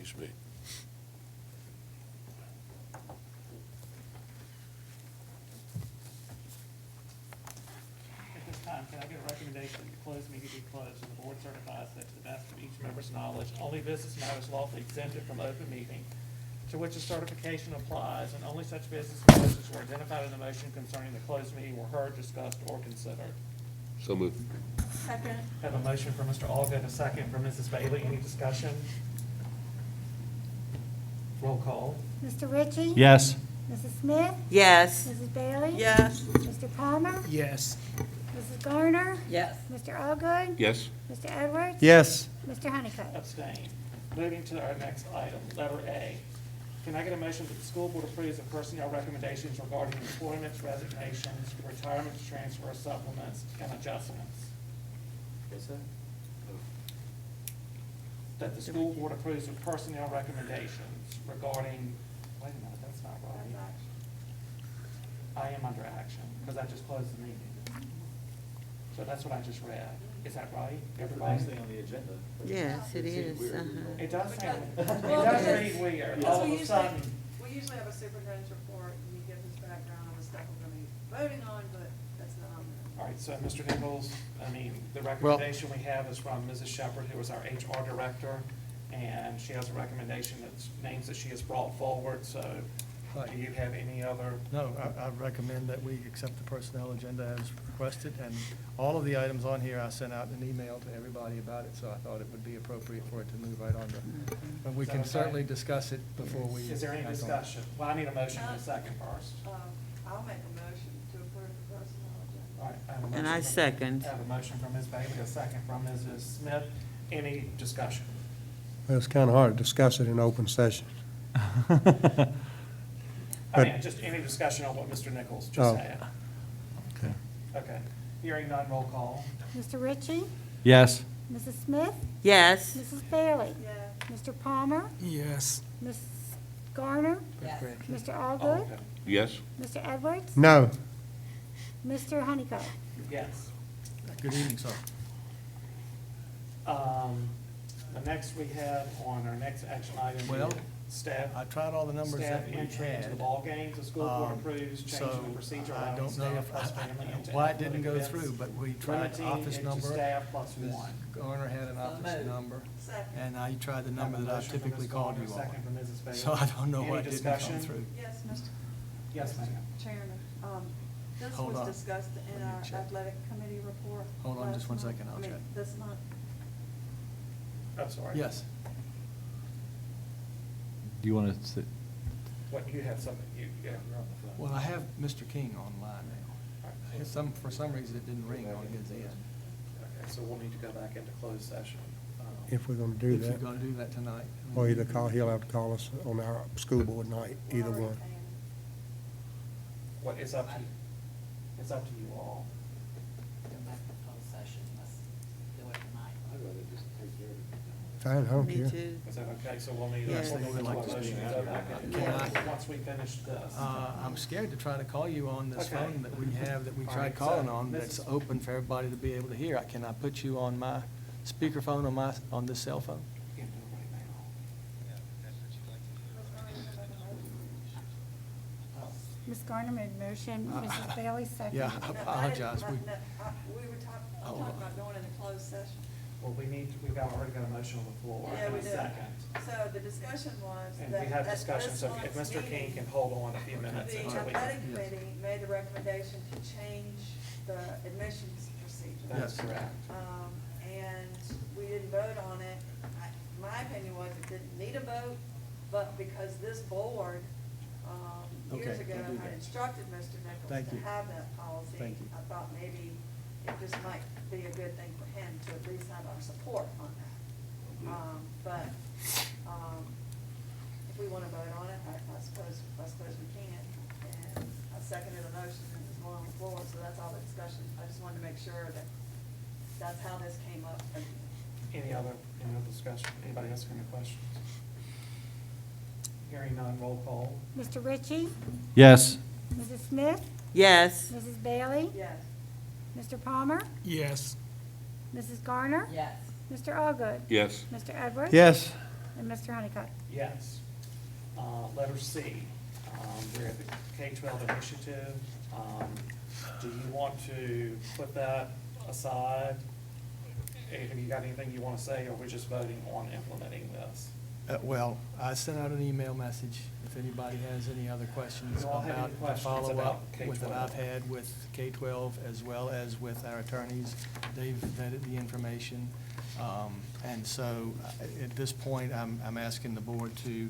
needs to be. At this time, can I get a recommendation that the closed meeting be closed and the board certifies that to the best of each member's knowledge, only business matters lawfully exempted from open meeting to which the certification applies, and only such business matters as were identified in the motion concerning the closed meeting were heard, discussed, or considered. So moved. Second. Have a motion for Mr. Allgood, a second for Mrs. Bailey. Any discussion? Roll call. Mr. Ritchie? Yes. Mrs. Smith? Yes. Mrs. Bailey? Yes. Mr. Palmer? Yes. Mrs. Garner? Yes. Mr. Allgood? Yes. Mr. Edwards? Yes. Mr. Honeycutt? Abstain. Moving to our next item, letter A. Can I get a motion that the school board approves of personnel recommendations regarding employments, resignations, retirements, transfers, supplements, and adjustments? What's that? That the school board approves of personnel recommendations regarding, wait a minute, that's not right. I am under action, because I just closed the meeting. So that's what I just read. Is that right? Everybody? Last thing on the agenda. Yes, it seems is. weird. It does sound, it Well, does because- read weird. because All of we a usually- sudden, We usually have a superintendent's report, and you give his background on the stuff we're gonna be voting on, but that's not on there. all right, so Mr. Nichols, the recommendation we have is from Mrs. Shepherd, who is our HR director, and she has a recommendation that's names that she has brought forward, so do you have any other? No, I recommend that we accept the personnel agenda as requested, and all of the items on here, I sent out an email to everybody about it, so I thought it would be appropriate for it to move right on to. But we Is that can okay? certainly discuss it before we. Is there any act on it. discussion? Well, I need a motion in a second first. I'll make a motion to approve the personnel agenda. All right, I have a And I motion from- second. I have a motion from Ms. Bailey, a second from Mrs. Smith. Any discussion? Well, it's kind of hard to discuss it in open session. I mean, just any discussion on what Mr. Nichols just Oh. said. Okay. Okay. Hearing none, roll call. Mr. Ritchie? Yes. Mrs. Smith? Yes. Mrs. Bailey? Yeah. Mr. Palmer? Yes. Ms. Garner? Yes. Mr. Oh, Allgood? okay. Yes. Mr. Edwards? No, Mr. Honeycutt? Yes. Good evening, sir. The next we have on our next action item. Well, Staff. I tried all the numbers Staff that we entry into the had. ball games. The school board approves changing So, the procedure I allowing don't know staff if, plus family into why it didn't go athletic through, events, but we tried limiting office it to number. staff plus Ms. one. Garner had an office number, Second. and I tried the Have a number that I motion from typically Ms. called Garner, you second from on. Mrs. Bailey. So I don't know Any why it didn't discussion? come through. Yes, Mr. Yes, ma'am. Chairman, this Hold was on. discussed Let in me our check. athletic committee report. Hold on just last one month. second, I'll I mean, check. this month. I'm sorry. Yes. Do you want to, What, you have something, you're on the phone. Well, I have Mr. King online now. All right. For some reason, it didn't ring on his end. Okay, so we'll need to go back into closed session. if we're going to do If you're that. gonna do that tonight. Or either he'll have to call us on our school board night, either Lori one. and- What, it's up to, it's up to you all. Go back to closed session, let's do it tonight. I'd rather just take care of it. Fine, I don't Me care. too. Is that okay? So we'll need, Yeah. we'll need We'd like a to motion to speak. go back into Can I- closed once we finish this. I'm scared to try to call you on this Okay. phone that we have, that we All tried right, calling so on, that's Mrs. open for everybody to be able to hear. Can I put you on my speakerphone on this cell phone? You can do it right now. Ms. Garner made a motion, Mrs. Bailey seconded. Yeah, I No, apologize. didn't- We- no, we were Oh. talking about going into closed session. Well, we've already got a motion on the floor Yeah, and we a did. second. So the discussion was And that we have at discussion, this so if month's Mr. King meeting, can hold on a few minutes the until we. athletic Yes. committee made the recommendation to change the admissions procedure. That's Yes. correct. And we didn't vote on it. My opinion was it didn't need a vote, but because this board, years Okay, ago we'll do had that. instructed Mr. Nichols Thank to you. have that policy, Thank you. I thought maybe it just might be a good thing for him to at least have our support on that. But, if we wanna vote on it, I suppose we can. And I seconded the motion and it's on the floor, so that's all the discussion. I just wanted to make sure that that's how this came up. Any other discussion? Anybody else have any questions? Hearing none, roll call. Mr. Ritchie? yes. Mrs. Smith? Yes. Mrs. Bailey? Yes. Mr. Palmer? Yes. Mrs. Garner? Yes. Mr. Allgood? Yes. Mr. Edwards? Yes, And Mr. Honeycutt? Yes. Letter C, we're at the K-12 initiative. Do you want to put that aside? Have you got anything you want to say, or we're just voting on implementing this? Well, I sent out an email message. If anybody has any other questions You all have any about the questions follow-up about with that K-12? I've had with K-12 as well as with our attorneys, they've vetted the information. And so at this point, I'm asking the board to,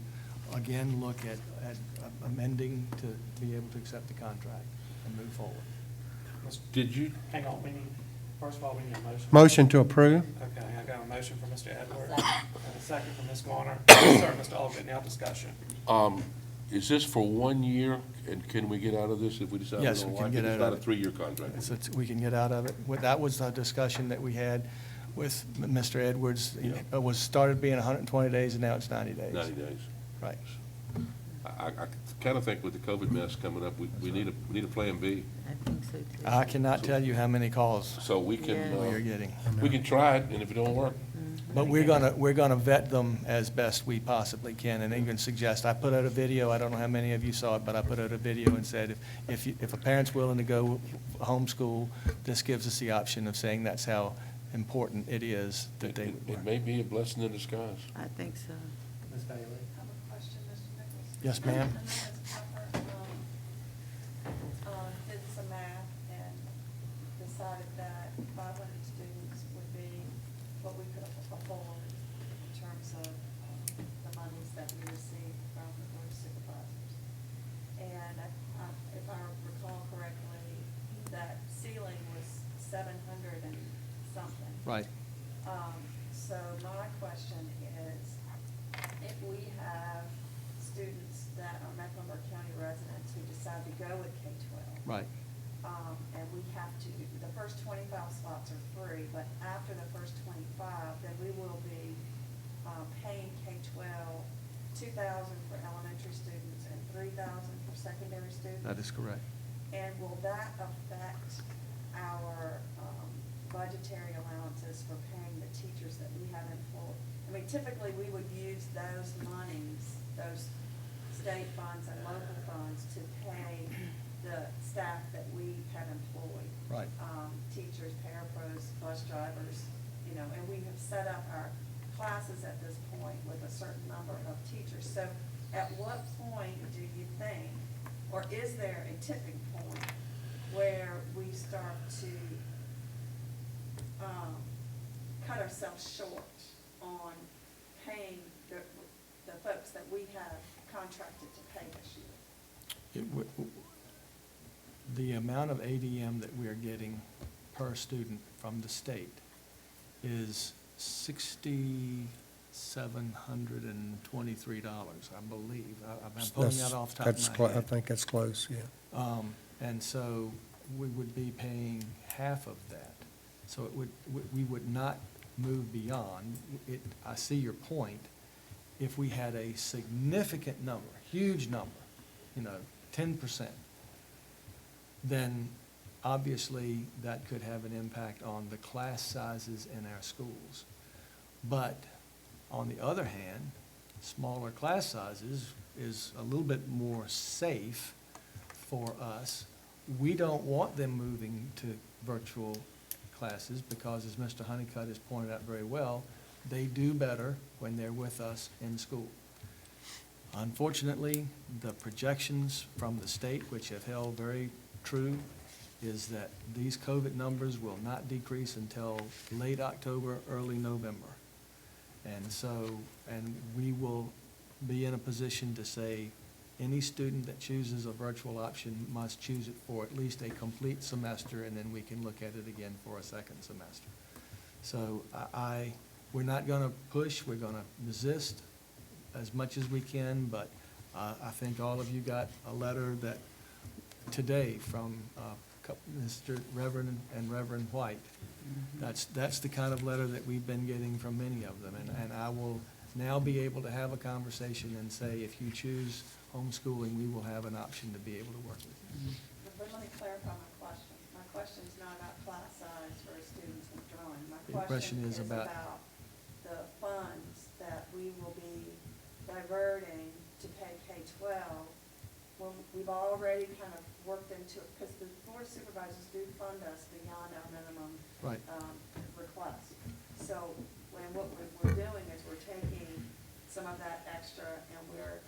again, look at amending to be able to accept the contract and move forward. Did you? Hang on, first of all, we need a motion. Motion to approve? Okay, I got a motion from Mr. Edwards, and a second from Ms. Garner. Sorry, Mr. Albright, now discussion. Is this for 1 year, and can we get out of this if we decide we Yes, don't we can like get it? out It's not of a it. 3-year contract. We can get out of it. That was the discussion that we had with Mr. Edwards. Yeah. It was started being 120 days, and now it's 90 days. 90 days. Right. I kind of think with the COVID mess coming up, we need a plan B. I think so too. I cannot tell you how many calls So we can, Yeah. we are getting. we can try it, and if it don't work, But we're gonna vet them as best we possibly can, and even suggest, I put out a video, I don't know how many of you saw it, but I put out a video and said, if a parent's willing to go homeschool, this gives us the option of saying that's how important it is that they would it work. may be a blessing in disguise. I think so. Ms. Bailey? I have a question, Mr. Nichols. Yes, ma'am. I know it's tougher, did some math and decided that 500 students would be what we could afford in terms of the monies that we receive from the board of supervisors. And if I recall correctly, that ceiling was 700 and something. Right. So my question is, if we have students that are Mecklenburg County residents who decide to go with K-12. Right. And we have to, the first 25 spots are free, but after the first 25, then we will be paying K-12 $2,000 for elementary students and $3,000 for secondary students. That is correct. And will that affect our budgetary allowances for paying the teachers that we have employed? I mean, typically, we would use those monies, those state funds and local funds to pay the staff that we have employed. Right. Teachers, parapros, bus drivers, and we have set up our classes at this point with a certain number of teachers. So at what point do you think, or is there a tipping point where we start to cut ourselves short on paying the folks that we have contracted to pay this year? The amount of ADM that we are getting per student from the state is $6,723, I believe. I'm pulling that off the top of my head. I think that's close, yeah. And so we would be paying half of that. So we would not move beyond. I see your point. If we had a significant number, huge number, 10%, then obviously that could have an impact on the class sizes in our schools. But on the other hand, smaller class sizes is a little bit more safe for us. We don't want them moving to virtual classes because, as Mr. Honeycutt has pointed out very well, they do better when they're with us in school. Unfortunately, the projections from the state, which have held very true, is that these COVID numbers will not decrease until late October, early November. And we will be in a position to say, any student that chooses a virtual option must choose it for at least a complete semester, and then we can look at it again for a second semester. So we're not gonna push, we're gonna resist as much as we can, but I think all of you got a letter that today from Mr. Reverend and Reverend White. That's the kind of letter that we've been getting from many of them, and I will now be able to have a conversation and say, if you choose homeschooling, we will have an option to be able to work with you. But let me clarify my question. My question is not about class size for students withdrawing. My The question question is is about- about the funds that we will be diverting to pay K-12 when we've already kind of worked into it, because the board of supervisors do fund us beyond our minimum Right. request. So what we're doing is we're taking some of that extra and we're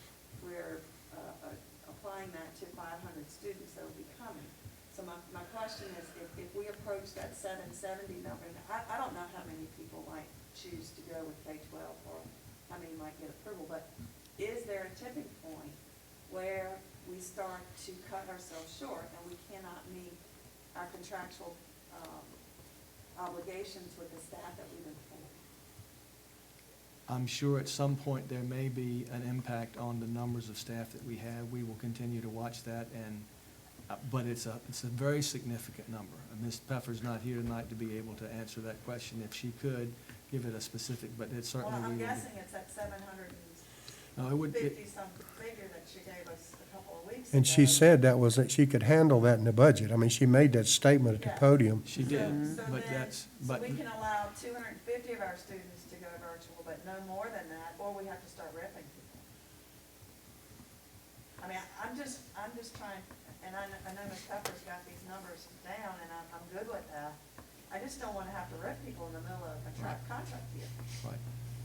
applying that to 500 students that will be coming. So my question is, if we approach that 770 number, and I don't know how many people might choose to go with K-12 or how many might get approval, but is there a tipping point where we start to cut ourselves short and we cannot meet our contractual obligations with the staff that we've employed? I'm sure at some point there may be an impact on the numbers of staff that we have. We will continue to watch that, and, but it's a very significant number. Ms. Pfeffer's not here tonight to be able to answer that question. If she could, give it a specific, but it certainly Well, we I'm would. guessing it's that 750 No, it would, some figure that she gave us a couple of weeks ago. And she said that was, that she could handle that in the budget. I mean, she made that statement at the Yes. podium. she did, So but then- that's, but. So we can allow 250 of our students to go virtual, but no more than that, or we have to start ripping people. I mean, I'm just trying, and I know Ms. Pepper's got these numbers down, and I'm good with that. I just don't wanna have to rip people in the middle of a contract year. Right.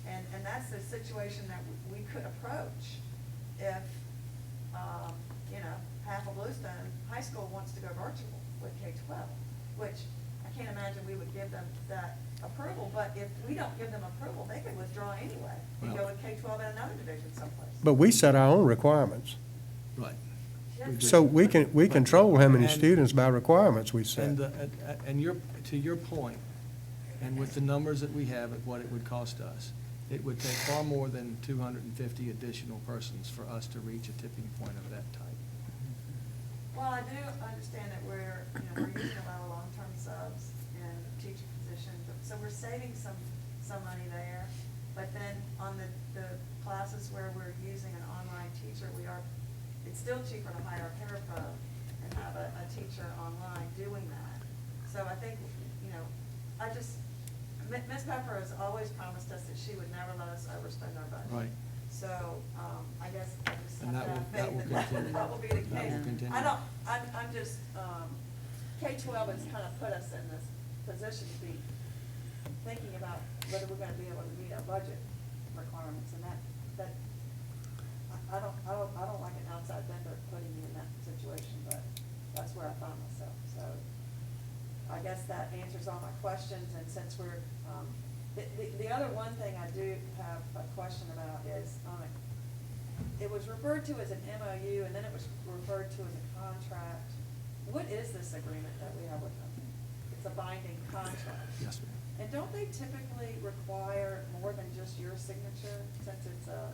And that's the situation that we could approach if, half of Bluestone High School wants to go virtual with K-12, which I can't imagine we would give them that approval, but if we don't give them approval, they could withdraw anyway and go Well- with K-12 in another division someplace. But we set our own requirements. Right. Yes. So we control how many And- students by requirements we set. And to your point, and with the numbers that we have at what it would cost us, it would take far more than 250 additional persons for us to reach a tipping point of that type. Well, I do understand that we're using a lot of long-term subs and teaching positions, so we're saving some money there. But then on the classes where we're using an online teacher, it's still cheaper to hire a parapro and have a teacher online doing that. So I think, Ms. Pepper has always promised us that she would never let us overspend our budget. Right. So, I guess I just And have to have that will faith that continue. that will be the That case. will continue. I'm just, K-12 has kind of put us in this position to be thinking about whether we're gonna be able to meet our budget requirements, and that, I don't like an outside vendor putting me in that situation, but that's where I find myself, so. I guess that answers all my questions, and since we're, the other one thing I do have a question about is, it was referred to as an MOU, and then it was referred to as a contract. What is this agreement that we have with them? It's a binding contract. Yes, ma'am. And don't they typically require more than just your signature, since it's a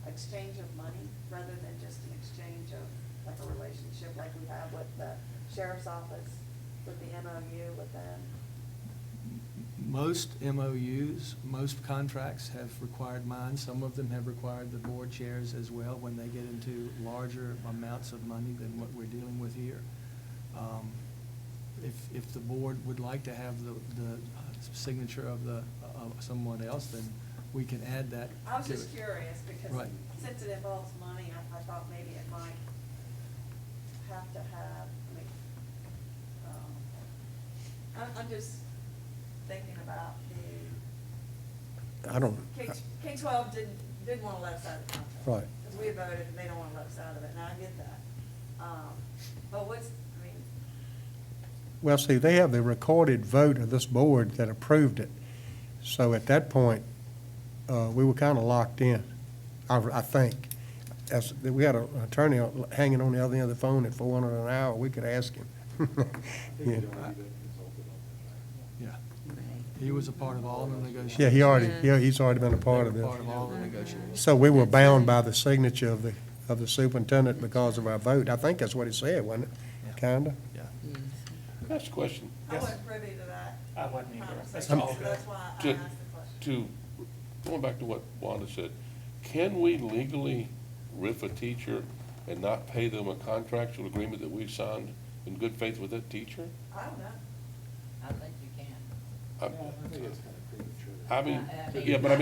exchange of money, rather than just an exchange of, like a relationship like we have with the sheriff's office, with the MOU with them? Most MOUs, most contracts have required mine. Some of them have required the board chairs as well when they get into larger amounts of money than what we're dealing with here. If the board would like to have the signature of someone else, then we can add that to it. I was just curious, because Right. since it involves money, I thought maybe it might have to have, I'm just thinking about I don't, K-12 didn't want to let us out of the contract. Right. Because we had voted, and they don't want to let us out of it, and I get that. But well, see, they have the recorded vote of this board that approved it. So at that point, we were kind of locked in, I think. We had an attorney hanging on the other end of the phone at $400 an hour, we could ask him. Yeah. Yeah. He was a part of all the negotiations. Yeah, he's already been a part of They this. were part of all the negotiations. So we were bound by the signature of the superintendent because of our vote. I think that's what he said, wasn't it? Yeah. Kinda? Yeah. That's a question. I wasn't privy to that I wasn't either. That's conversation, all so good. that's why I To- asked the question. Going back to what Wanda said, can we legally riff a teacher and not pay them a contractual agreement that we've signed in good faith with that teacher? I don't know. I think you can. I mean, yeah, but I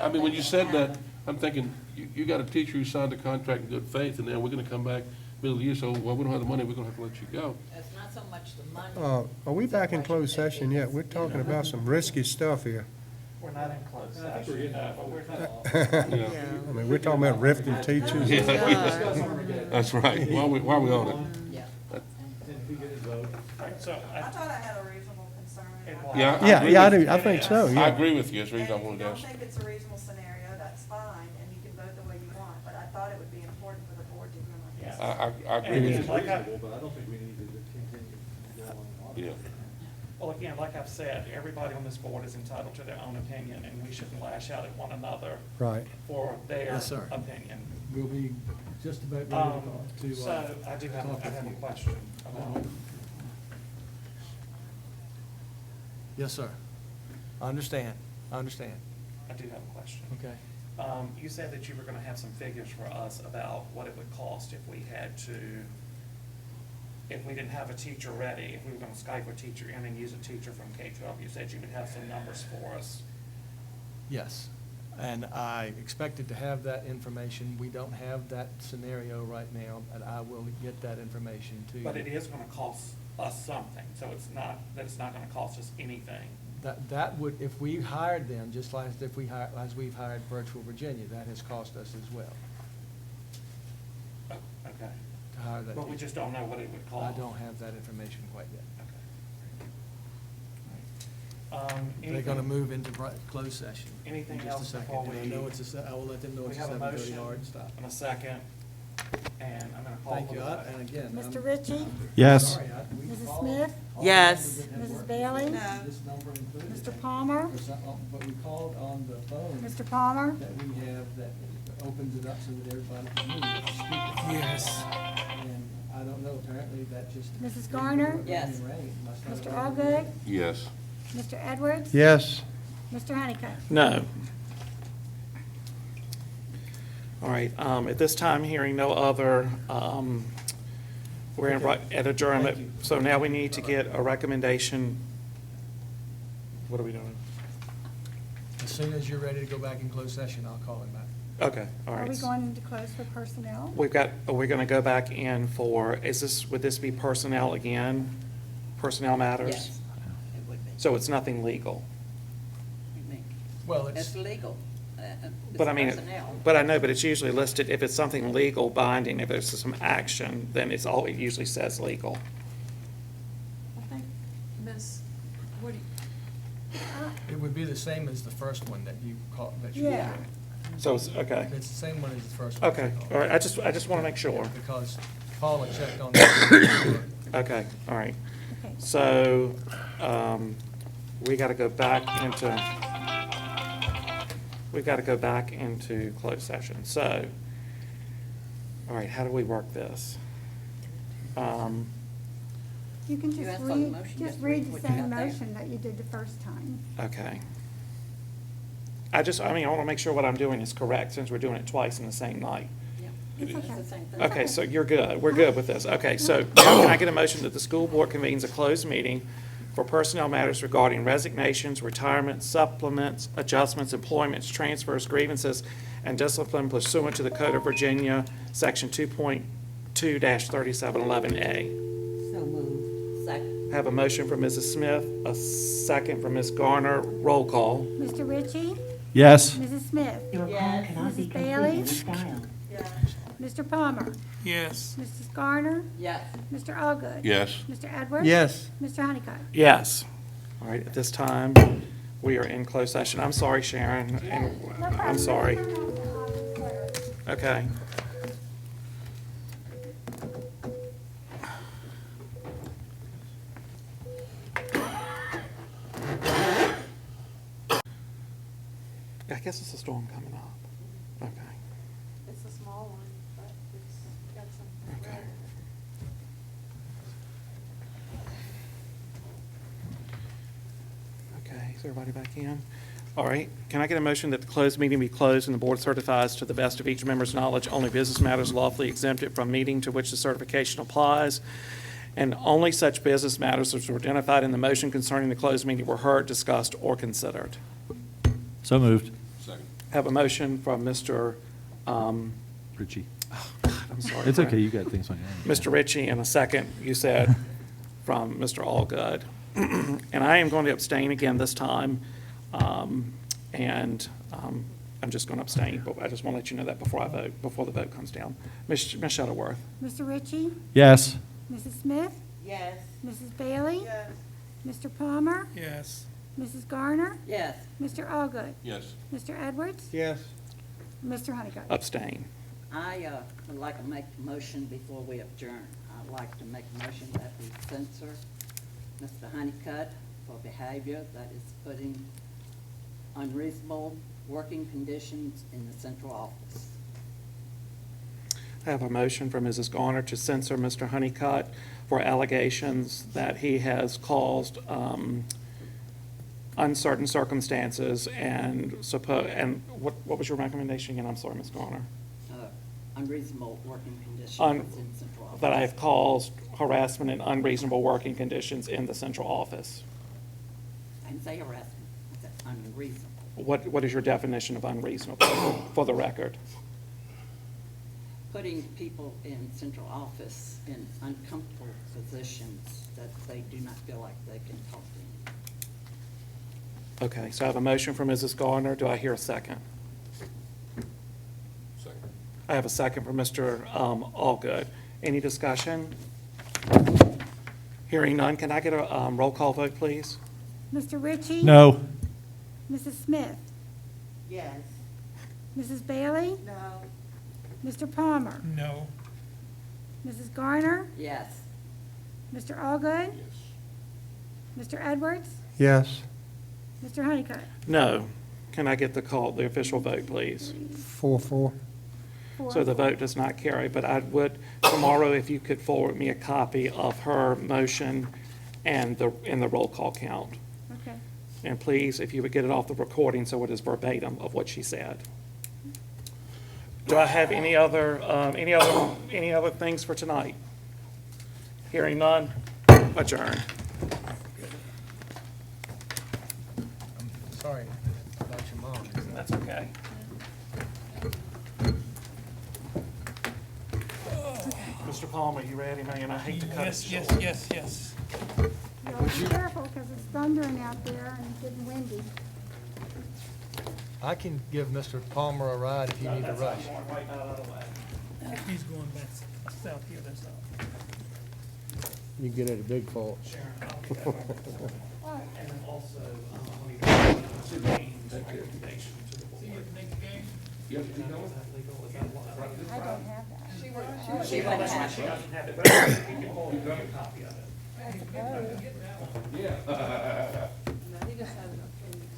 mean, when you said that, I'm thinking, you got a teacher who signed a contract in good faith, and then we're gonna come back middle of the year, so, well, we don't have the money, we're gonna have to let you go. It's not so much the money. Are we back in closed session yet? We're talking about some risky stuff here. We're not in closed session, but we're not. Yeah. I mean, we're talking about rifting teachers. That's right. While we on it. Yeah. Right, so I thought I had a reasonable concern. It was. Yeah. Yeah, I agree do, with I think so, you. yeah. I agree with you, that's the reason I And if wanted you to don't ask. think it's a reasonable scenario, that's fine, and you can vote the way you want, but I thought it would be important for the board to hear my Yeah. case. I agree And with again, you. like I, But I don't think we need to continue to go on. Yeah. well, again, like I've said, everybody on this board is entitled to their own opinion, and we shouldn't lash out at one another Right. for their Yes, sir. opinion. We'll be just about ready to. So I do have, talk I have a with you. question about, Yes, sir. I understand. I do have a question. Okay. You said that you were gonna have some figures for us about what it would cost if we had to, if we didn't have a teacher ready, if we were gonna Skype a teacher in and use a teacher from K-12. You said you would have some numbers for us. Yes, and I expected to have that information. We don't have that scenario right now, and I will get that information to you. But it is gonna cost us something, so it's not, that it's not gonna cost us anything. That would, if we hired them, just like if we hire, as we've hired Virtual Virginia, that has cost us as well, Oh, okay. to hire that But we teacher. just don't know what it would I cost. don't have that information quite yet. Okay. They're gonna move into closed session. Anything in just a else second. before And I we- know it's I will let them know We it's a have a 7:30 motion hard stop. and a second, and I'm gonna call Thank for you, the vote. and again. Mr. Ritchie? Yes. Sorry, we Mrs. called Smith? all Yes. the numbers that Mrs. worked. Bailey? No. This number included. Mr. Palmer? But we called on the phone Mr. Palmer? that we have that opens it up so that everybody can move. Yes. And I don't know, apparently that just. Mrs. Garner? Yes. Mr. Allgood? Yes. Mr. Edwards? Yes. Mr. Honeycutt? No. All right, at this time, hearing no other, we're in at adjournment, Thank you. so now we need to get a recommendation. What are we doing? As soon as you're ready to go back in closed session, I'll call him back. Okay, all Are we right. going into close for personnel? Are we gonna go back in for, would this be personnel again? Personnel matters? Yes, it would be. So it's nothing legal? I think. Well, It's legal. But I mean, personnel. but I know, but it's usually listed, if it's something legal binding, if there's some action, then it usually says legal. I think, Ms., what do you, it would be the same as the first one that you called, that you. Yeah. So, it's, okay, It's the same one as the first one. okay, all right, I just want to make sure. Because Paula checked on that. Okay, all right. Okay. So, we got to go back into closed session. So, all right, how do we work this? You can You just asked for the read, motion, just just read read the what you same got there. motion that you did the first time. Okay. I want to make sure what I'm doing is correct, since we're doing it twice in the same night. Yeah, It's it's okay. the same thing. Okay, so you're good, we're good with this. Okay, so now can I get a motion that the school board convenes a closed meeting for personnel matters regarding resignations, retirements, supplements, adjustments, employments, transfers, grievances, and discipline pursuant to the Code of Virginia, Section 2.2-3711A. So moved. Second. Have a motion from Mrs. Smith, a second from Ms. Garner, roll call. Mr. Ritchie? Yes. Mrs. Smith? Your call cannot be Mrs. Bailey? completed yeah, Mr. Palmer? Yes. Mrs. Garner? Yes. Mr. Allgood? Yes. Mr. Edwards? Yes. Mr. Honeycutt? Yes. All right, at this time, we are in closed session. I'm sorry, Sharon, and I'm sorry. Okay. I guess it's a storm coming up. Okay. it's a small one, but it's got some. Okay. Okay, is everybody back in? All right, can I get a motion that the closed meeting be closed and the board certifies to the best of each member's knowledge only business matters lawfully exempted from meeting to which the certification applies, and only such business matters as were identified in the motion concerning the closed meeting were heard, discussed, or considered? So moved. Second. Have a motion from Mr., Richie. I'm sorry. It's Frank. okay, you got things on your hand. Mr. Ritchie, and a second, you said, from Mr. Allgood. And I am going to abstain again this time, and I'm just going to abstain, but I just want to let you know that before I vote, before the vote comes down. Ms. Shuttleworth? Mr. Ritchie? Yes. Mrs. Smith? Yes. Mrs. Bailey? Yes. Mr. Palmer? Yes. Mrs. Garner? Yes. Mr. Allgood? Yes. Mr. Edwards? Yes. Mr. Honeycutt? Abstain. I would like to make a motion before we adjourn. I'd like to make a motion that we censor Mr. Honeycutt for behavior that is putting unreasonable working conditions in the central office. I have a motion from Mrs. Garner to censor Mr. Honeycutt for allegations that he has caused uncertain circumstances and and what was your recommendation again? I'm sorry, Ms. Garner. Unreasonable working conditions Un- in central office. That I have caused harassment and unreasonable working conditions in the central office. I didn't say harassment, I said unreasonable. What is your definition of unreasonable, for the record? Putting people in central office in uncomfortable positions that they do not feel like they can talk to anyone. Okay, so I have a motion from Mrs. Garner. Do I hear a second? Second. I have a second from Mr. Allgood. Any discussion? Hearing none, can I get a roll call vote, please? Mr. Ritchie? No. Mrs. Smith? Yes. Mrs. Bailey? No. Mr. Palmer? No. Mrs. Garner? Yes. Mr. Allgood? Yes. Mr. Edwards? Yes. Mr. Honeycutt? No. Can I get the official vote, please? 4-4. So the vote does not carry, but I would, tomorrow, if you could forward me a copy of her motion and the roll call count. Okay. And please, if you would get it off the recording so it is verbatim of what she said. Do I have any other things for tonight? Hearing none, adjourn. Sorry about your mom. That's okay. Mr. Palmer, you ready, man? I hate to cut it short. Yes. Y'all be careful, because it's thundering out there and getting windy. I can give Mr. Palmer a ride if you need to rush. He's going back south here, that's all. You get at a big fault. And then also, recommendation to the board. See you at the next game. Yes, you know. I don't have that. She went half. She doesn't have it, but you can hold a copy of it. No, he just has an opinion.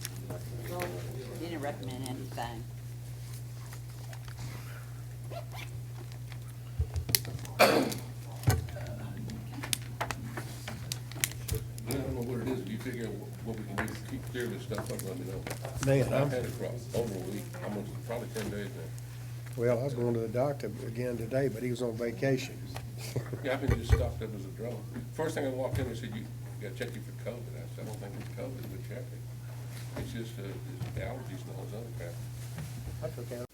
He didn't recommend anything. I don't know what it is, if you figure out what we can do to keep clear this stuff up, let me know. Man, I've had it for over a week, almost, probably 10 days now. Well, I was going to the doctor again today, but he was on vacation. Yeah, I've been just stocked up as a drone. First thing I walked in, they said, you gotta check you for COVID. I said, I don't think it's COVID, but check it. It's just, it's allergies and all this other crap. I took out.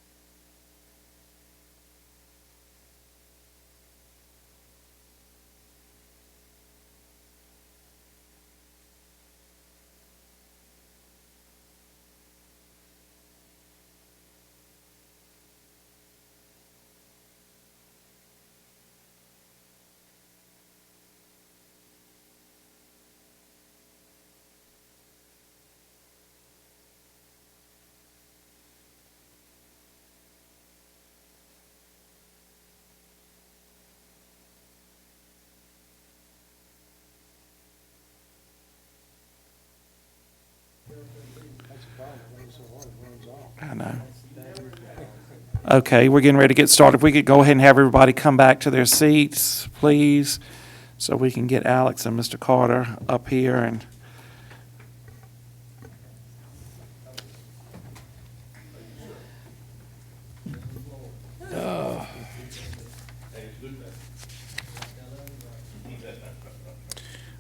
I know. Okay, we're getting ready to get started. If we could go ahead and have everybody come back to their seats, please, so we can get Alex and Mr. Carter up here and.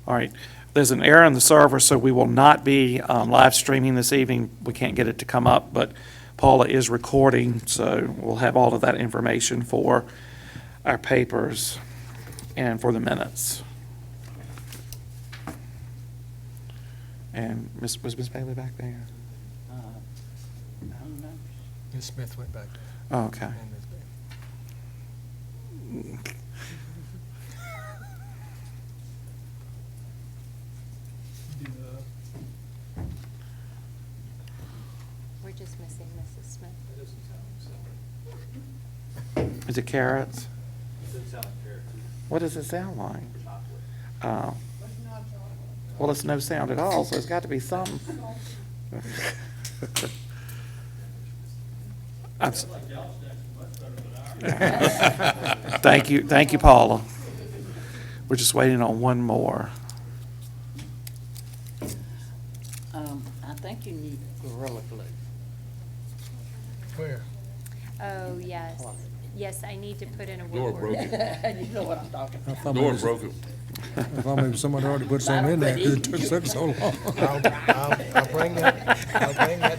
All right, there's an error in the server, so we will not be live streaming this evening. We can't get it to come up, but Paula is recording, so we'll have all of that information for our papers and for the minutes. And was Ms. Bailey back there? I don't know. Ms. Smith went back there. Oh, okay. And Ms. Bailey. We're just missing Mrs. Smith. Is it carrots? What does it sound like? Oh. Well, it's no sound at all, so it's got to be something. I'm s- Thank you, Paula. We're just waiting on one more. I think you need Gorilla Glue. Where? Oh, yes. Yes, I need to put in a Door word. broke it. You know what I'm talking about. Door broke it. I thought maybe somebody already put something in there because it took so long. I'll bring that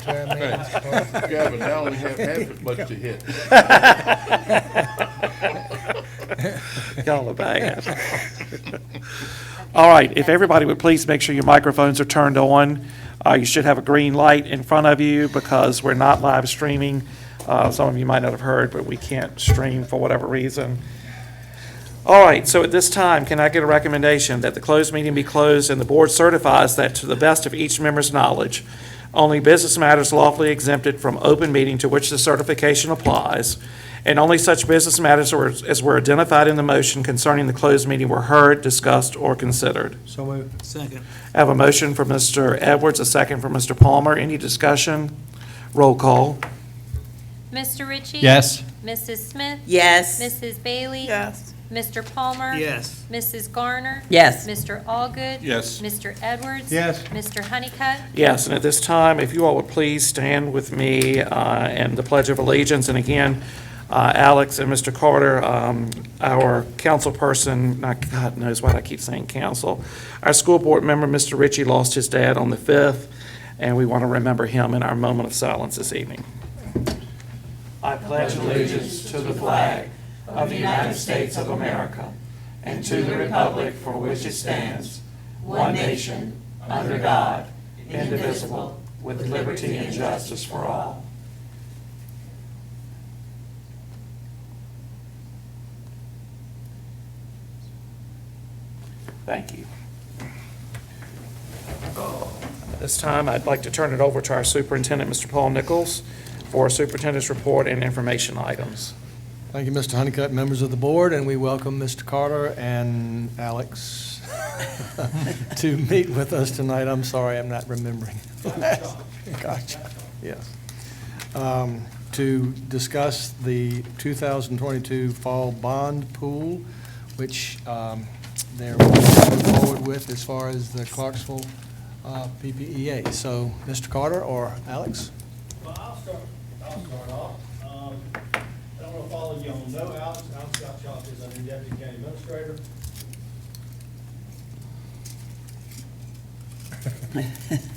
to our meeting. Yeah, but now we have half as much to hit. Y'all are bad. All right, if everybody would please make sure your microphones are turned on. You should have a green light in front of you because we're not live streaming. Some of you might not have heard, but we can't stream for whatever reason. All right, so at this time, can I get a recommendation that the closed meeting be closed and the board certifies that to the best of each member's knowledge, only business matters lawfully exempted from open meeting to which the certification applies, and only such business matters as were identified in the motion concerning the closed meeting were heard, discussed, or considered. So moved. Second. I have a motion from Mr. Edwards, a second from Mr. Palmer. Any discussion? Roll call. Mr. Ritchie? Yes. Mrs. Smith? Yes. Mrs. Bailey? Yes. Mr. Palmer? Yes. Mrs. Garner? Yes. Mr. Allgood? Yes. Mr. Edwards? Yes. Mr. Honeycutt? Yes, and at this time, if you all would please stand with me and the Pledge of Allegiance. And again, Alex and Mr. Carter, our council person, God knows why I keep saying council, our school board member, Mr. Ritchie, lost his dad on the 5th, and we want to remember him in our moment of silence this evening. I pledge allegiance to the flag of the United States of America and to the republic for which it stands, one nation, under God, indivisible, with liberty and justice for all. Thank you. At this time, I'd like to turn it over to our superintendent, Mr. Paul Nichols, for a superintendent's report and information items. Thank you, Mr. Honeycutt, members of the board, and we welcome Mr. Carter and Alex to meet with us tonight. I'm sorry, I'm not remembering. Gotcha, yes. To discuss the 2022 fall bond pool, which they're moving forward with as far as the Clarksville PPEA. So, Mr. Carter or Alex? Well, I'll start off. I don't know if all of y'all know Alex. Alex Gottschalk is our new Deputy County Administrator.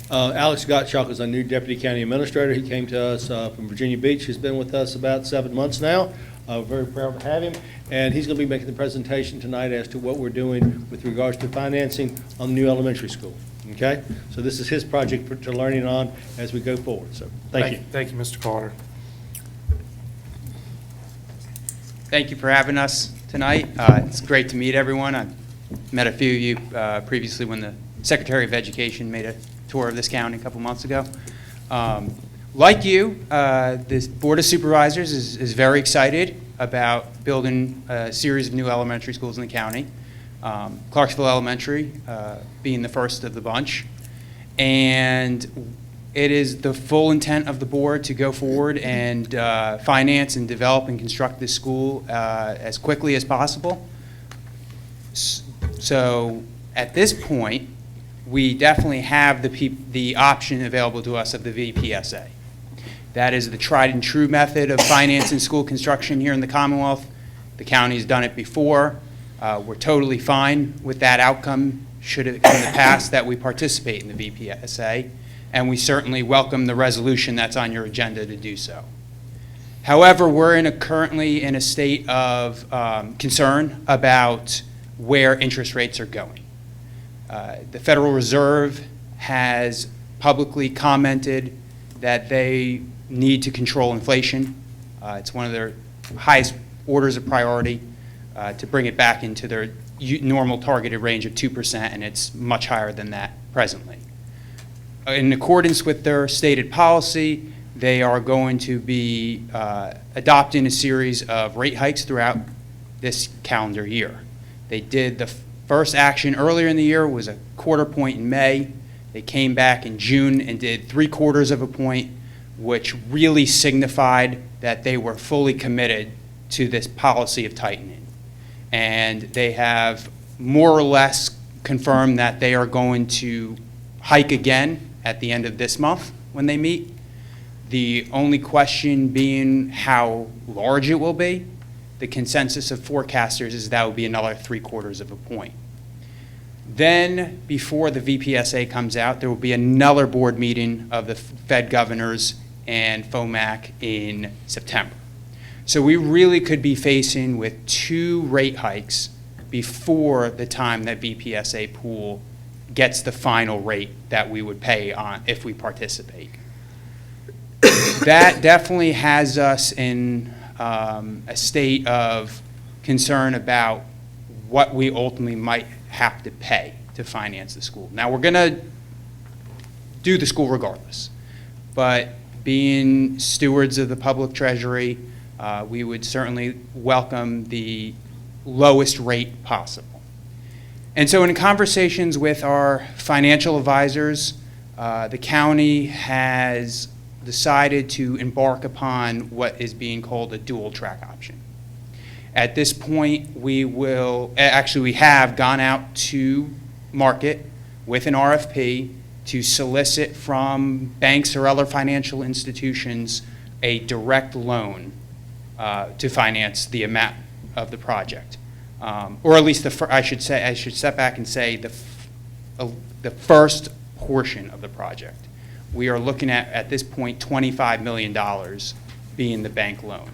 Alex Gottschalk is our new Deputy County Administrator. He came to us from Virginia Beach. He's been with us about 7 months now. Very proud to have him. And he's going to be making the presentation tonight as to what we're doing with regards to financing on the new elementary school. Okay? So this is his project to learning on as we go forward. So thank you. Thank you, Mr. Carter. Thank you for having us tonight. It's great to meet everyone. I've met a few of you previously when the Secretary of Education made a tour of this county a couple months ago. Like you, this Board of Supervisors is very excited about building a series of new elementary schools in the county. Clarksville Elementary being the first of the bunch. And it is the full intent of the board to go forward and finance and develop and construct this school as quickly as possible. So at this point, we definitely have the option available to us of the VPSA. That is the tried and true method of financing school construction here in the Commonwealth. The county's done it before. We're totally fine with that outcome should it come to pass that we participate in the VPSA. and we certainly welcome the resolution that's on your agenda to do so. However, we're currently in a state of concern about where interest rates are going. The Federal Reserve has publicly commented that they need to control inflation. It's one of their highest orders of priority to bring it back into their normal targeted range of 2%, and it's much higher than that presently. In accordance with their stated policy, they are going to be adopting a series of rate hikes throughout this calendar year. They did the first action earlier in the year was a 1/4 point in May. They came back in June and did 3/4 of a point, which really signified that they were fully committed to this policy of tightening. And they have more or less confirmed that they are going to hike again at the end of this month when they meet. The only question being how large it will be. The consensus of forecasters is that will be another 3/4 of a point. Then, before the VPSA comes out, there will be another board meeting of the Fed governors and FOMAC in September. So we really could be facing with 2 rate hikes before the time that VPSA pool gets the final rate that we would pay on if we participate. That definitely has us in a state of concern about what we ultimately might have to pay to finance the school. Now, we're going to do the school regardless, but being stewards of the public treasury, we would certainly welcome the lowest rate possible. And so in conversations with our financial advisors, the county has decided to embark upon what is being called a dual track option. At this point, we have gone out to market with an RFP to solicit from banks or other financial institutions a direct loan to finance the amount of the project. Or at least I should step back and say the first portion of the project. We are looking at this point, $25 million being the bank loan.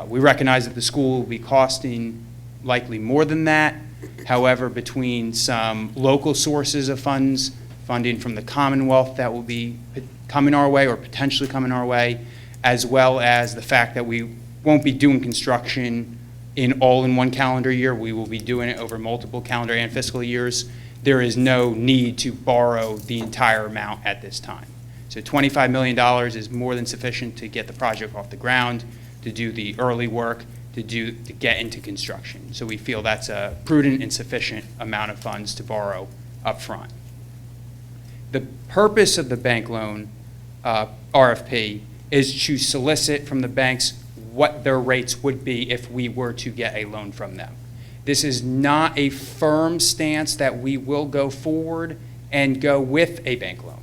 We recognize that the school will be costing likely more than that. However, between some local sources of funds, funding from the Commonwealth that will be coming our way or potentially coming our way, as well as the fact that we won't be doing construction in one calendar year. We will be doing it over multiple calendar and fiscal years. There is no need to borrow the entire amount at this time. So $25 million is more than sufficient to get the project off the ground, to do the early work, to get into construction. So we feel that's a prudent and sufficient amount of funds to borrow up front. The purpose of the bank loan RFP is to solicit from the banks what their rates would be if we were to get a loan from them. This is not a firm stance that we will go forward and go with a bank loan.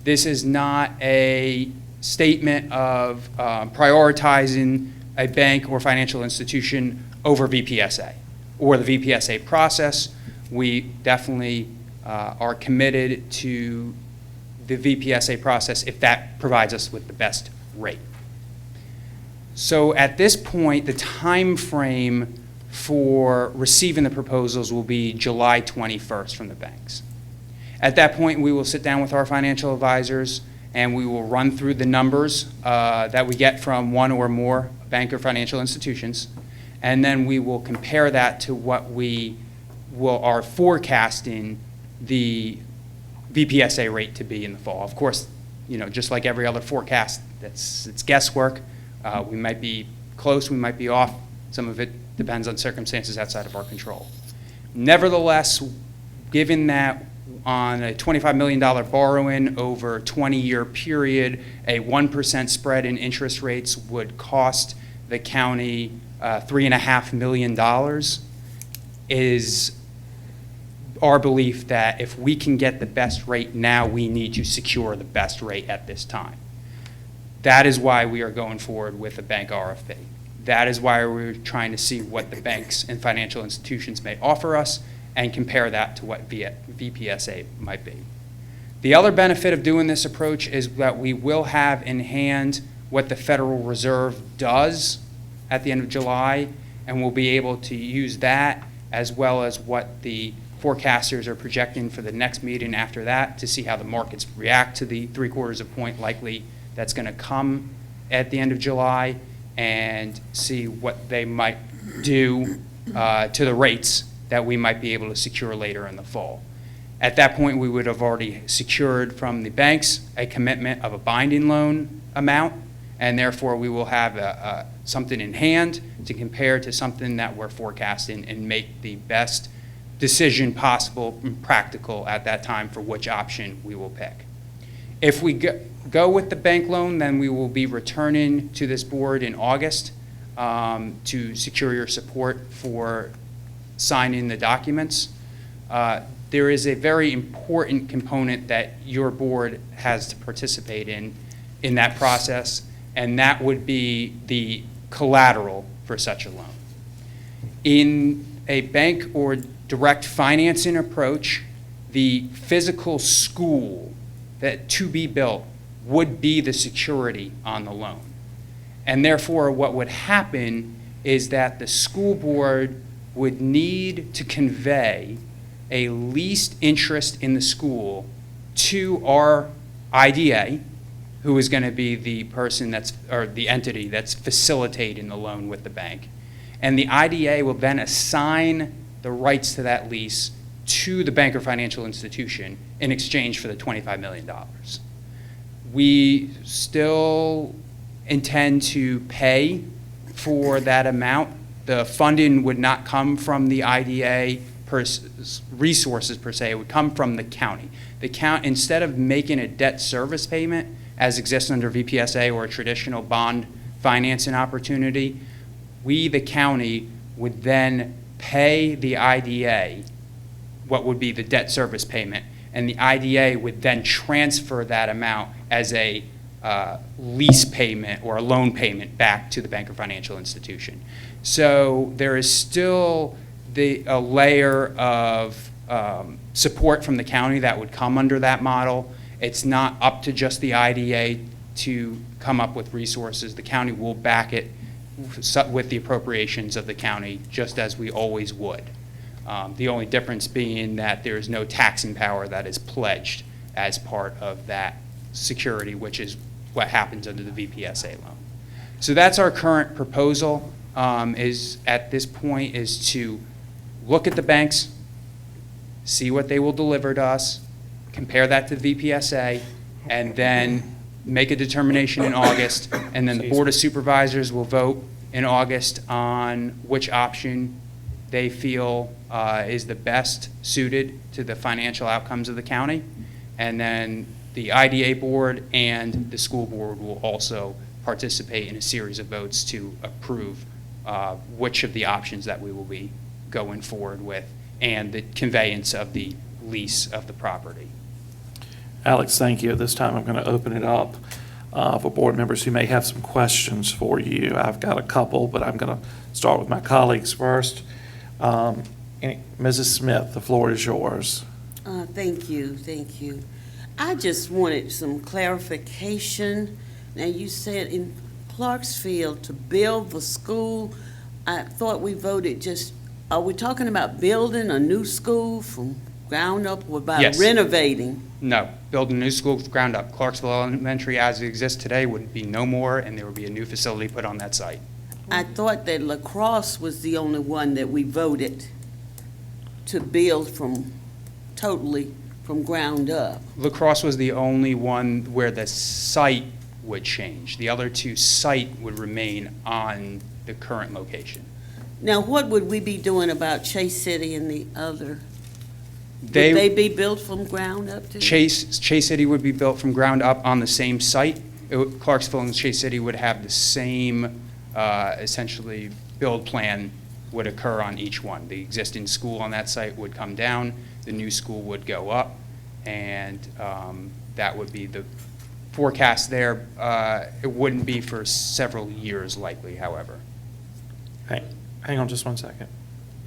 This is not a statement of prioritizing a bank or financial institution over VPSA or the VPSA process. We definitely are committed to the VPSA process if that provides us with the best rate. So at this point, the time frame for receiving the proposals will be July 21st from the banks. At that point, we will sit down with our financial advisors and we will run through the numbers that we get from one or more bank or financial institutions, and then we will compare that to what we are forecasting the VPSA rate to be in the fall. Of course, just like every other forecast, it's guesswork. We might be close, we might be off. Some of it depends on circumstances outside of our control. Nevertheless, given that on a $25 million borrowing over a 20-year period, a 1% spread in interest rates would cost the county $3.5 million, is our belief that if we can get the best rate now, we need to secure the best rate at this time. That is why we are going forward with a bank RFP. That is why we're trying to see what the banks and financial institutions may offer us and compare that to what VPSA might be. The other benefit of doing this approach is that we will have in hand what the Federal Reserve does at the end of July, and we'll be able to use that as well as what the forecasters are projecting for the next meeting after that to see how the markets react to the 3/4 of point likely that's going to come at the end of July, and see what they might do to the rates that we might be able to secure later in the fall. At that point, we would have already secured from the banks a commitment of a binding loan amount, and therefore we will have something in hand to compare to something that we're forecasting and make the best decision possible and practical at that time for which option we will pick. If we go with the bank loan, then we will be returning to this board in August to secure your support for signing the documents. There is a very important component that your board has to participate in that process, and that would be the collateral for such a loan. In a bank or direct financing approach, the physical school that to be built would be the security on the loan. And therefore, what would happen is that the school board would need to convey a leased interest in the school to our IDA, who is going to be the person or the entity that's facilitating the loan with the bank. And the IDA will then assign the rights to that lease to the bank or financial institution in exchange for the $25 million. We still intend to pay for that amount. The funding would not come from the IDA resources per se, it would come from the county. Instead of making a debt service payment as exists under VPSA or a traditional bond financing opportunity, we, the county, would then pay the IDA what would be the debt service payment, and the IDA would then transfer that amount as a lease payment or a loan payment back to the bank or financial institution. So there is still a layer of support from the county that would come under that model. It's not up to just the IDA to come up with resources. The county will back it with the appropriations of the county, just as we always would. The only difference being that there is no taxing power that is pledged as part of that security, which is what happens under the VPSA loan. So that's our current proposal, at this point, is to look at the banks, see what they will deliver to us, compare that to the VPSA, and then make a determination in August, and then the Board of Supervisors will vote in August on which option they feel is the best suited to the financial outcomes of the county. And then the IDA board and the school board will also participate in a series of votes to approve which of the options that we will be going forward with and the conveyance of the lease of the property. Alex, thank you. At this time, I'm going to open it up for board members who may have some questions for you. I've got a couple, but I'm going to start with my colleagues first. Mrs. Smith, the floor is yours. Thank you. I just wanted some clarification. Now, you said in Clarksville to build the school. I thought we voted are we talking about building a new school from ground up or about Yes. renovating? No, building a new school from ground up. Clarksville Elementary, as it exists today, would be no more, and there would be a new facility put on that site. I thought that La Crosse was the only one that we voted to build totally from ground up. La Crosse was the only one where the site would change. The other two site would remain on the current location. Now, what would we be doing about Chase City and the other? Would They- they be built from ground up too? Chase City would be built from ground up on the same site. Clarksville and Chase City would have the same, essentially, build plan would occur on each one. The existing school on that site would come down, the new school would go up, and that would be the forecast there. It wouldn't be for several years likely, however. Hang on just one second.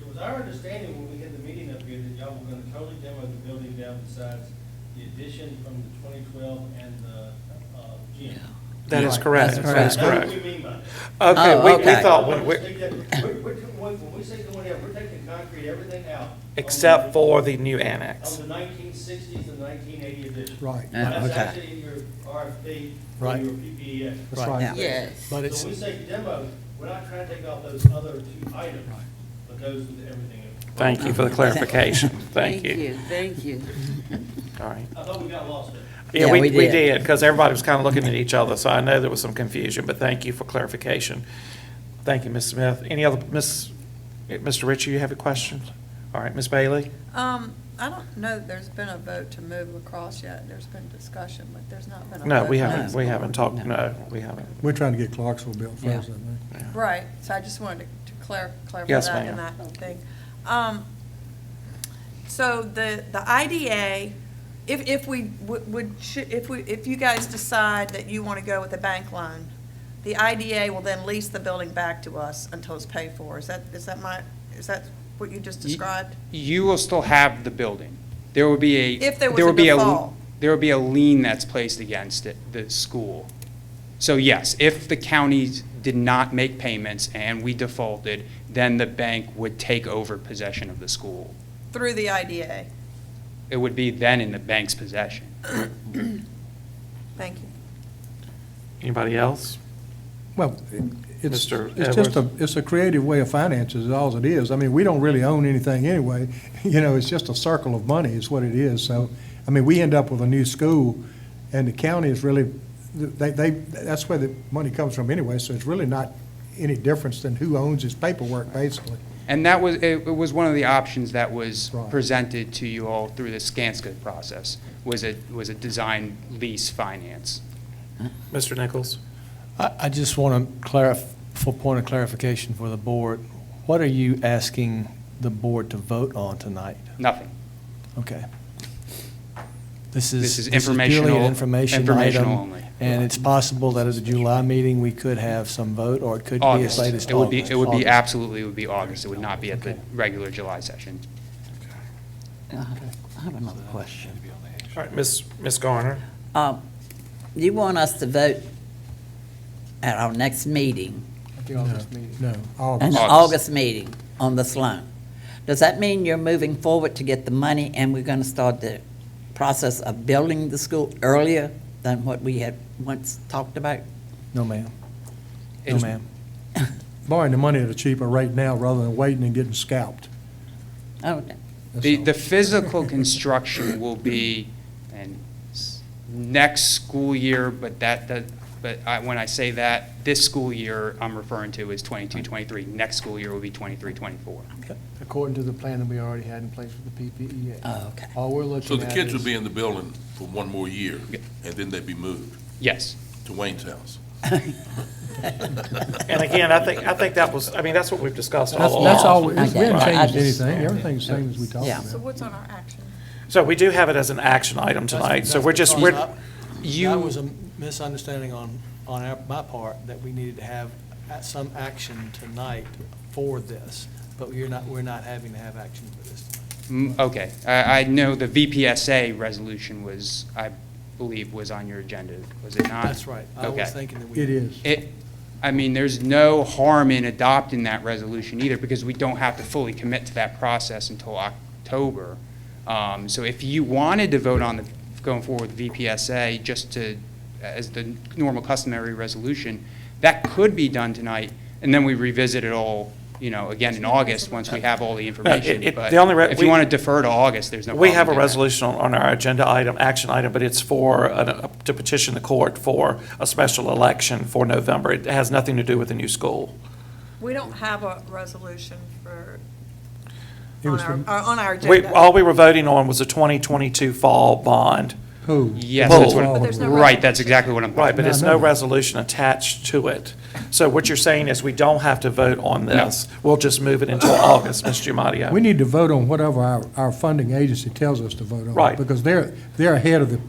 It was our understanding when we had the meeting up here that y'all were gonna totally demo the building down besides the addition from the 2012 and the gym. That is Right. correct. That's That is right. That's correct. what we mean by that. Okay, Oh, we okay. thought, When we- we say going out, we're taking concrete, everything out. except for the new annex. On the 1960s and 1980 edition. Right, That's okay. actually in your RFP for Right. your PPEA. that's Right. right. Yes. But it's, So when we say demo, we're not trying to take off those other two items, but those with everything else. Thank you for the clarification. Thank you. Thank you. All right. I thought we got lost there. Yeah, Yeah, we we did. did, because everybody was kind of looking at each other, so I know there was some confusion, but thank you for clarification. Thank you, Ms. Smith. Any other, Mr. Ritchie, you have a question? All right, Ms. Bailey? I don't know that there's been a vote to move across yet. There's been discussion, but there's not been a vote. No, we to haven't, move. we haven't talked, no, we haven't. We're trying to get Clarksville built Yeah. first, I think. Right, so I just wanted to clarify Yes, that in ma'am. that thing. So the IDA, if we if you guys decide that you want to go with a bank loan, the IDA will then lease the building back to us until it's paid for. Is that what you just described? You will still have the building. There will be a. If there was will a be default. There will be a lien that's placed against it, the school. So yes, if the counties did not make payments and we defaulted, then the bank would take over possession of the school. Through the IDA. It would be then in the bank's possession. Thank you. Anybody else? Well, Mr. it's just it's a creative way of finances, is all it is. I mean, we don't really own anything anyway. You know, it's just a circle of money is what it is. So, I mean, we end up with a new school, and the county is really, that's where the money comes from anyway, so it's really not any difference than who owns his paperwork, basically. And that was, it was one of the options that was Right. presented to you all through the Skanska process, was a design lease finance. Mr. Nichols? I just want to for point of clarification for the board, what are you asking the board to vote on tonight? Nothing. Okay. This This is is purely an informational- information informational item, only. and it's possible that at the July meeting, we could have some vote, or it could be as August. late as It would be, August. it would be August. absolutely, it would be August. It would not be at the Okay. regular July session. I have another question. All right, Ms. Garner? You want us to vote at our next meeting, At the August meeting. No, an August. August meeting on this loan? Does that mean you're moving forward to get the money and we're going to start the process of building the school earlier than what we had once talked about? No, ma'am. No, It's- ma'am. Borrowing the money at a cheaper rate now rather than waiting and getting scalped. Oh, That's The, all. the physical construction will be next school year, but when I say that, this school year I'm referring to is 22-23. Next school year will be 23-24. According to the plan that we already had in place with the PPEA. Oh, okay. All we're looking So at the kids is- would be in the building for one more year, and then they'd be moved Yes. to Wayne's house. And again, I think that was, I mean, that's what we've discussed all along. That's all, we Okay. haven't I changed just- anything. Everything's the same as we talked Yeah. about. So what's on our action? So we do have it as an action item tonight, so we're just, Because we're, that was a misunderstanding on my part, that we needed to have some action tonight for this, but we're not having to have action for this tonight. Okay. I know the VPSA resolution was, I believe, was on your agenda, was it not? That's right. I Okay. was thinking that we. It is. I mean, there's no harm in adopting that resolution either, because we don't have to fully commit to that process until October. So if you wanted to vote on going forward with VPSA just to, as the normal customary resolution, that could be done tonight, and then we revisit it all, again in August, once we have all the information. But the only if you want to defer to August, there's no we problem have a doing that. resolution on our agenda item, action item, but it's for, to petition the court for a special election for November. It has nothing to do with the new school. We don't have a resolution for, It was on from- our We, agenda. all we were voting on was the 2022 fall bond. Who? Yes, Bull. that's But what, there's no right, that's exactly what I'm. Right, but No, it's no, no no. resolution attached to it. So what you're saying is we don't have to vote on this. We'll just move it until August, Ms. Giamadio. We need to vote on whatever our funding agency tells us to vote on. Right. Because they're ahead of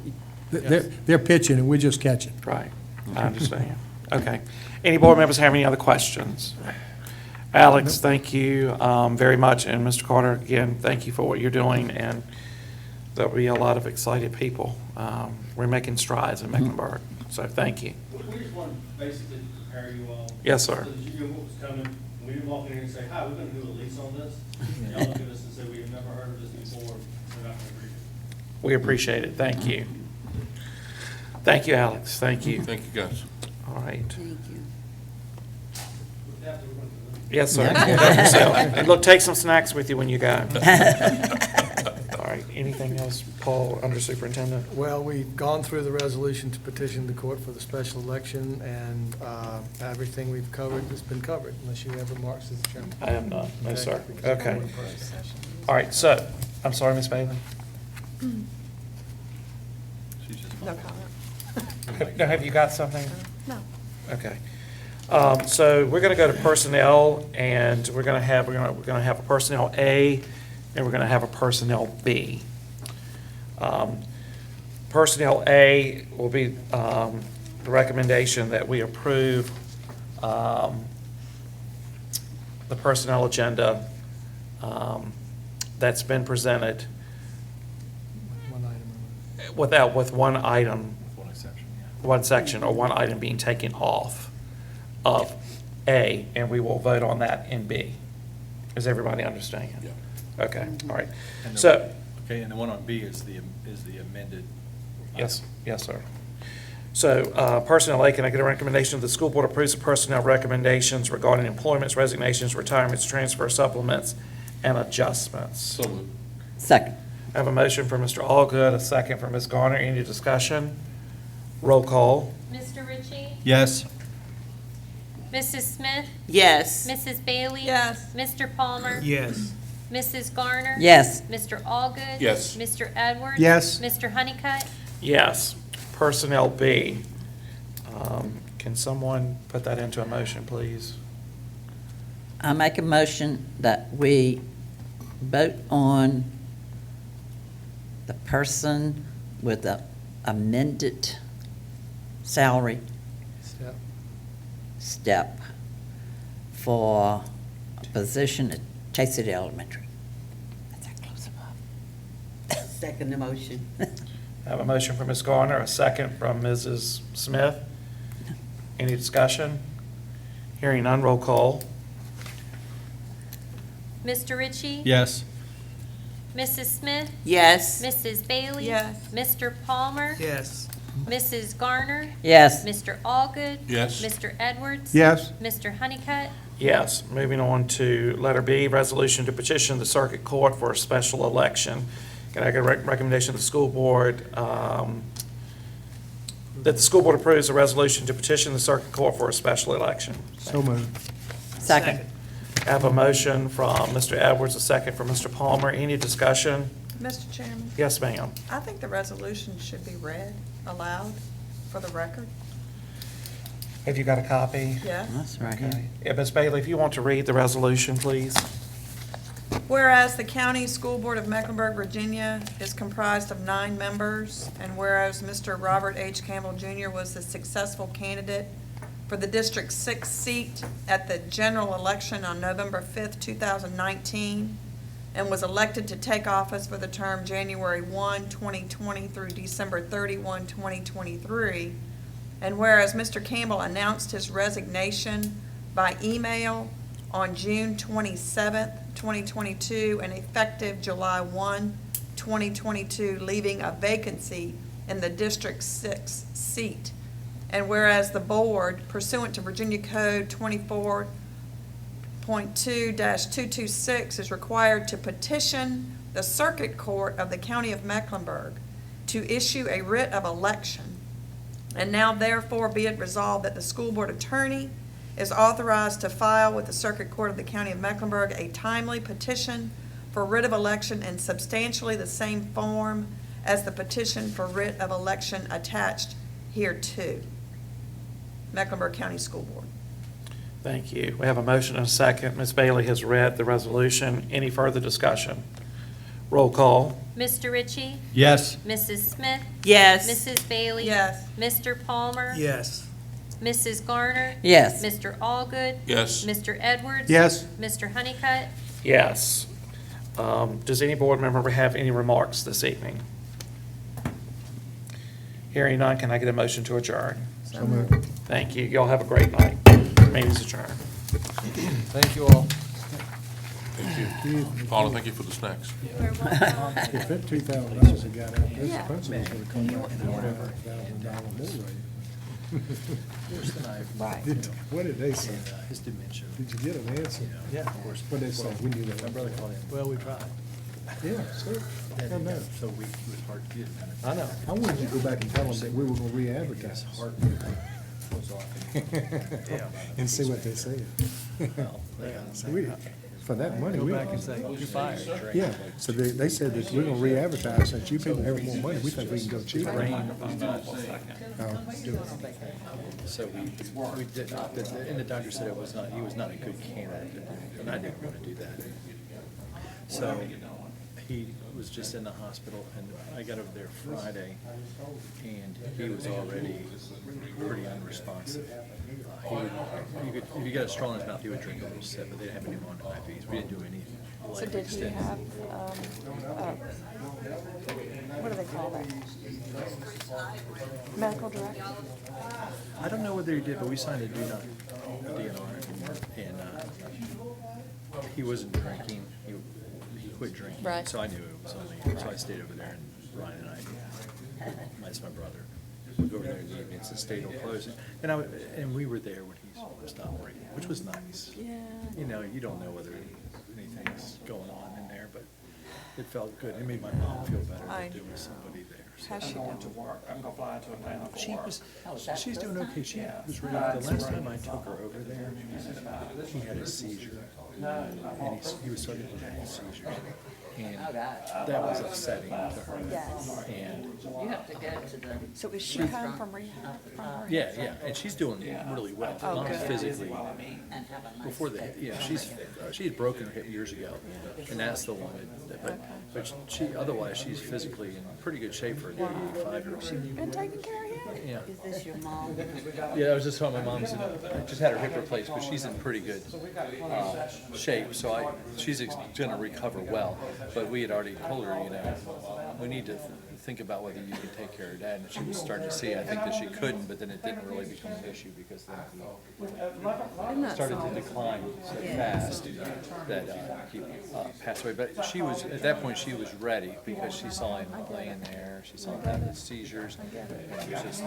they're pitching and we're just catching. Right, I understand. Okay. Any board members have any other questions? Alex, thank you very much, and Mr. Carter, again, thank you for what you're doing, and there'll be a lot of excited people. We're making strides in Mecklenburg, so thank you. We just want to basically prepare you all. Yes, sir. So that you know what was coming. We didn't walk in here and say, hi, we're going to do a lease on this. And y'all look at us and say, we have never heard of this before. We're not going to read it. We appreciate it. Thank you. Thank you, Alex. Thank you. Thank you, guys. All right. Thank you. With that, we're going to. Yes, sir. Help yourself. And look, take some snacks with you when you go. All right. Anything else, Paul, under superintendent? Well, we've gone through the resolution to petition the court for the special election, and everything we've covered has been covered, unless you have remarks as chairman. I am not. No, Okay. sir. Because Okay. we're pressed. All right. So, I'm sorry, Ms. Bailey. She's just. No comment. Now, have you got something? No. Okay. So we're going to go to personnel, and we're going to have a personnel A, and we're going to have a personnel B. Personnel A will be the recommendation that we approve the personnel agenda that's been presented One item. with one item, One exception, one section, or one item being taken off of A, and we will vote on that in B. Does everybody understand? Yeah. Okay, all right. And the- So, Okay, and the one on B is the amended. yes, sir. So, personnel A, can I get a recommendation that the school board approves the personnel recommendations regarding employments, resignations, retirements, transfer supplements, and adjustments? So moved. Second. I have a motion for Mr. Allgood, a second for Ms. Garner. Any discussion? Roll call. Mr. Ritchie? Yes. Mrs. Smith? Yes. Mrs. Bailey? Yes. Mr. Palmer? Yes. Mrs. Garner? Yes. Mr. Allgood? Yes. Mr. Edwards? Yes. Mr. Honeycutt? Yes. Personnel B. Can someone put that into a motion, please? I make a motion that we vote on the person with the amended salary Step. step for a position at Chase City Elementary. That's that close enough. Second the motion. I have a motion from Ms. Garner, a second from Mrs. Smith. Any discussion? Hearing none, roll call. Mr. Ritchie? Yes. Mrs. Smith? Yes. Mrs. Bailey? Yes. Mr. Palmer? Yes. Mrs. Garner? Yes. Mr. Allgood? Yes. Mr. Edwards? Yes. Mr. Honeycutt? Yes. Moving on to letter B, resolution to petition the circuit court for a special election. Can I get a recommendation of the school board, that the school board approves a resolution to petition the circuit court for a special election? So moved. Second. I have a motion from Mr. Edwards, a second from Mr. Palmer. Any discussion? Mr. Chairman, Yes, ma'am. I think the resolution should be read aloud for the record. Have you got a copy? Yes. That's right here. Okay. Yeah, Ms. Bailey, if you want to read the resolution, please. Whereas the County School Board of Mecklenburg, Virginia is comprised of 9 members, and whereas Mr. Robert H. Campbell Jr. was the successful candidate for the District 6 seat at the general election on November 5th, 2019, and was elected to take office for the term January 1, 2020 through December 31, 2023, and whereas Mr. Campbell announced his resignation by email on June 27th, 2022, and effective July 1, 2022, leaving a vacancy in the District 6 seat. And whereas the board, pursuant to Virginia Code 24.2-226, is required to petition the Circuit Court of the County of Mecklenburg to issue a writ of election. And now therefore be it resolved that the school board attorney is authorized to file with the Circuit Court of the County of Mecklenburg a timely petition for writ of election in substantially the same form as the petition for writ of election attached hereto. Mecklenburg County School Board. Thank you. We have a motion and a second. Ms. Bailey has read the resolution. Any further discussion? Roll call. Mr. Ritchie? Yes. Mrs. Smith? Yes. Mrs. Bailey? Yes. Mr. Palmer? Yes. Mrs. Garner? Yes. Mr. Allgood? Yes. Mr. Edwards? Yes. Mr. Honeycutt? Yes. Does any board member have any remarks this evening? Hearing none, can I get a motion to adjourn? So moved. Thank you. Y'all have a great night. Meeting's adjourned. Thank you all. Paula, thank you for the snacks. If that $2,000 had got out, this principal's gonna come back and whatever $1,000 more Right. raise. What did they say? His dementia. Did you get an answer? Yeah, of course. What did they say? We knew that. My brother called in. Well, we tried. Yeah, so, I know. So weak, he was hard to get. I know. I wanted you to go back and tell them that we were gonna His re-advertise. heart was off. And see what they said. Well, they got So we, for that money, Go we. back and say, you're fired. Yeah, so they said that we're gonna re-advertise, since you people have more money, we think we can go cheaper. So we did not, and the doctor said it was not, he was not a good candidate, and I didn't want to do that. So he was just in the hospital, and I got over there Friday, and he was already pretty unresponsive. If he got a straw in his mouth, he would drink a little sip, but they didn't have any on IVs. We didn't do any. So did he have, what do they call that? Medical director? I don't know whether he did, but we signed a DNR, and he wasn't drinking. He quit drinking. Right. So I knew it was only, so I stayed over there, and Ryan and I, that's my brother, would go over there in the evenings and stay till closing. And we were there when he stopped breathing, which was nice. Yeah. You know, you don't know whether anything's going on in there, but it felt good. It made my mom feel better that there was somebody there. So- How's she doing? To work. I'm gonna fly to Atlanta for She work. was, she's doing okay. She was ready. The last time I took her over there, he had a seizure. And he was starting to have a seizure. And that was upsetting to her. Yes. And, You have to go to the. So is she home from rehab? yeah, and she's doing really well. Not good. physically. And have a nice Before the, day. she had broken her hip years ago, and that's the one but she, otherwise, she's physically in pretty good shape for an 85-year-old. Been taking care of him? Yeah. Is this your mom? Yeah, I was just telling my mom's, just had her hip replaced, but she's in pretty good shape, so she's gonna recover well. But we had already told her, you know, we need to think about whether you can take care of Dad. And she was starting to see, I think, that she couldn't, but then it didn't really become an issue because then he started to decline so fast that he passed away. But she was, at that point, she was ready because she saw him laying there, she saw him having seizures. And it was just,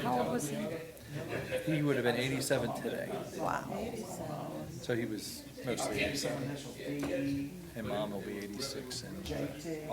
How old was he? he would have been 87 today. Wow. So he was mostly 87. And Mom will be 86 in